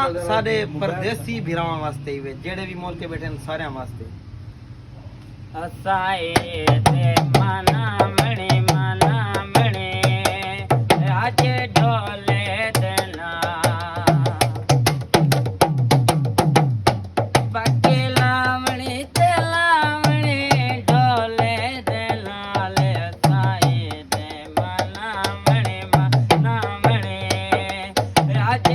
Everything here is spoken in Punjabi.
ਸਾਡੇ ਪਰਦੇਸੀ ਭਰਾਵਾਂ ਵਾਸਤੇ ਵੀ ਜਿਹੜੇ ਵੀ ਮੁਲਕ ਬੈਠੇ ਨੇ ਸਾਰਿਆਂ ਵਾਸਤੇ ਅਸਾਏ ਤੇ ਮਨਾ ਮਣੇ ਅੱਜ ਢੋਲੇ ਦੇਨਾ ਬੱਕੇ ਲਾਵਣੀ ਤੇ ਲਾਵਣੀ ਢੋਲੇ ਦੇ ਨਾਲ ਅਸਾਏ ਤੇ ਮਨਾ ਮਣੇ ਅੱਜ